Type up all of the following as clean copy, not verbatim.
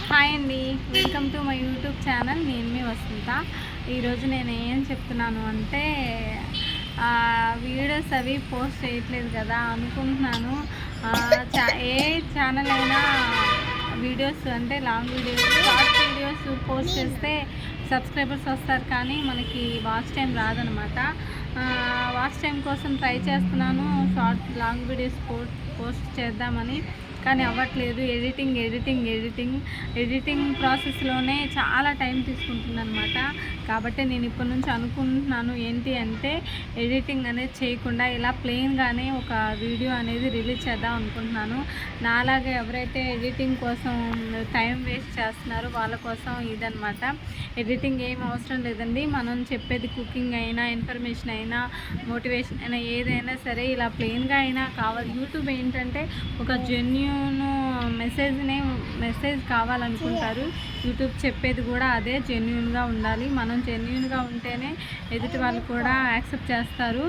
Hi అండి, welcome to my YouTube channel. నేను మీ వసంత. ఈరోజు నేను ఏం చెప్తున్నాను అంటే వీడియోస్ అవి పోస్ట్ చేయట్లేదు కదా అనుకుంటున్నాను. ఏ ఛానల్ అయినా వీడియోస్ అంటే long videos, short videos post చేస్తే సబ్స్క్రైబర్స్ వస్తారు, కానీ మనకి వాచ్ టైం రాదనమాట. వాచ్ టైం కోసం ట్రై చేస్తున్నాను, లాంగ్ వీడియోస్ పోస్ట్ చేద్దామని, కానీ అవ్వట్లేదు. ఎడిటింగ్ ప్రాసెస్లోనే చాలా టైం తీసుకుంటుందన్నమాట. కాబట్టి నేను ఇప్పటి నుంచి అనుకుంటున్నాను ఏంటి అంటే ఎడిటింగ్ అనేది చేయకుండా ఇలా ప్లెయిన్గానే ఒక వీడియో అనేది రిలీజ్ చేద్దాం అనుకుంటున్నాను. నాలాగా ఎవరైతే ఎడిటింగ్ కోసం టైం వేస్ట్ చేస్తున్నారో వాళ్ళ కోసం ఇదనమాట. ఎడిటింగ్ ఏం అవసరం లేదండి. మనం చెప్పేది కుకింగ్ అయినా, ఇన్ఫర్మేషన్ అయినా, మోటివేషన్ అయినా, ఏదైనా సరే ఇలా ప్లెయిన్గా అయినా కావాలి. యూట్యూబ్ ఏంటంటే ఒక జెన్యూన్ మెసేజ్ కావాలనుకుంటారు. యూట్యూబ్ చెప్పేది కూడా అదే, జెన్యూన్గా ఉండాలి. మనం జెన్యూన్గా ఉంటేనే ఎదుటి వాళ్ళు కూడా యాక్సెప్ట్ చేస్తారు,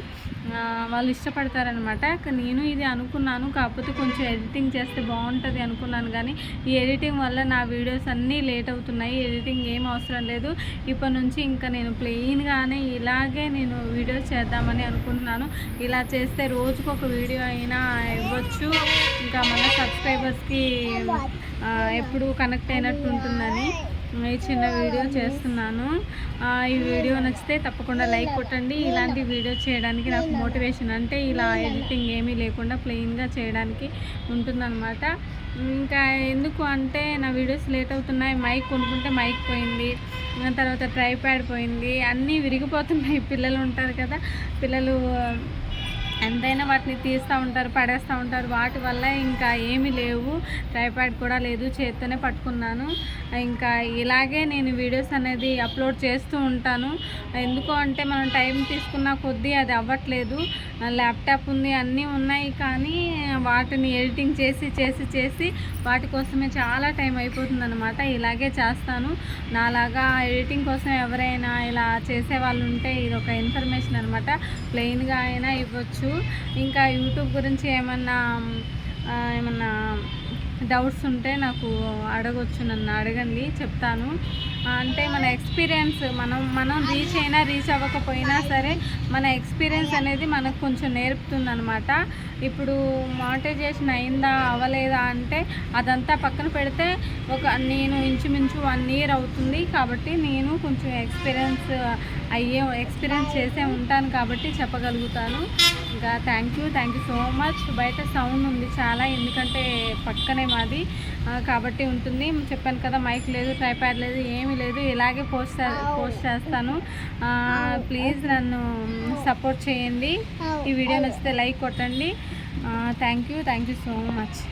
వాళ్ళు ఇష్టపడతారనమాట. నేను ఇది అనుకున్నాను, కాకపోతే కొంచెం ఎడిటింగ్ చేస్తే బాగుంటుంది అనుకున్నాను, కానీ ఈ ఎడిటింగ్ వల్ల నా వీడియోస్ అన్నీ లేట్ అవుతున్నాయి. ఎడిటింగ్ ఏం అవసరం లేదు. ఇప్పటి నుంచి ఇంకా నేను ప్లెయిన్గానే ఇలాగే నేను వీడియోస్ చేద్దామని అనుకుంటున్నాను. ఇలా చేస్తే రోజుకు ఒక వీడియో అయినా ఇవ్వచ్చు, ఇంకా మన సబ్స్క్రైబర్స్కి ఎప్పుడు కనెక్ట్ అయినట్టు ఉంటుందని ఈ చిన్న వీడియో చేస్తున్నాను. ఈ వీడియో నచ్చితే తప్పకుండా లైక్ కొట్టండి. ఇలాంటి వీడియో చేయడానికి నాకు మోటివేషన్ అంటే ఇలా ఎడిటింగ్ ఏమీ లేకుండా ప్లెయిన్గా చేయడానికి ఉంటుందన్నమాట. ఇంకా ఎందుకు అంటే నా వీడియోస్ లేట్ అవుతున్నాయి. మైక్ కొనుక్కుంటే మైక్ పోయింది, తర్వాత ట్రైప్యాడ్ పోయింది, అన్నీ విరిగిపోతున్నాయి. పిల్లలు ఉంటారు కదా, పిల్లలు ఎంతైనా వాటిని తీస్తూ ఉంటారు, పడేస్తూ ఉంటారు. వాటి వల్ల ఇంకా ఏమీ లేవు, ట్రైప్యాడ్ కూడా లేదు, చేత్తోనే పట్టుకున్నాను. ఇంకా ఇలాగే నేను వీడియోస్ అనేది అప్లోడ్ చేస్తూ ఉంటాను. ఎందుకు అంటే మనం టైం తీసుకున్న కొద్దీ అది అవ్వట్లేదు. ల్యాప్టాప్ ఉంది, అన్నీ ఉన్నాయి, కానీ వాటిని ఎడిటింగ్ చేసి వాటి కోసమే చాలా టైం అయిపోతుంది అనమాట. ఇలాగే చేస్తాను. నాలాగా ఎడిటింగ్ కోసం ఎవరైనా ఇలా చేసే వాళ్ళు ఉంటే ఇది ఒక ఇన్ఫర్మేషన్ అనమాట. ప్లెయిన్గా అయినా ఇవ్వచ్చు. ఇంకా యూట్యూబ్ గురించి ఏమన్నా డౌట్స్ ఉంటే నాకు అడగొచ్చు, నన్ను అడగండి, చెప్తాను. అంటే మన ఎక్స్పీరియన్స్ మనం రీచ్ అవ్వకపోయినా సరే మన ఎక్స్పీరియన్స్ అనేది మనకు కొంచెం నేర్పుతుంది అనమాట. ఇప్పుడు మానిటైజేషన్ అయిందా అవ్వలేదా అంటే అదంతా పక్కన పెడితే నేను ఇంచుమించు 1 year అవుతుంది, కాబట్టి నేను కొంచెం ఎక్స్పీరియన్స్ చేసే ఉంటాను కాబట్టి చెప్పగలుగుతాను. ఇంకా థ్యాంక్ యూ సో మచ్. బయట సౌండ్ ఉంది చాలా, ఎందుకంటే పక్కనే మాది కాబట్టి ఉంటుంది. చెప్పాను కదా, మైక్ లేదు, ట్రైప్యాడ్ లేదు, ఏమీ లేదు. ఇలాగే పోస్ట్ చేస్తాను. ప్లీజ్ నన్ను సపోర్ట్ చేయండి. ఈ వీడియో నచ్చితే లైక్ కొట్టండి. Thank you so much.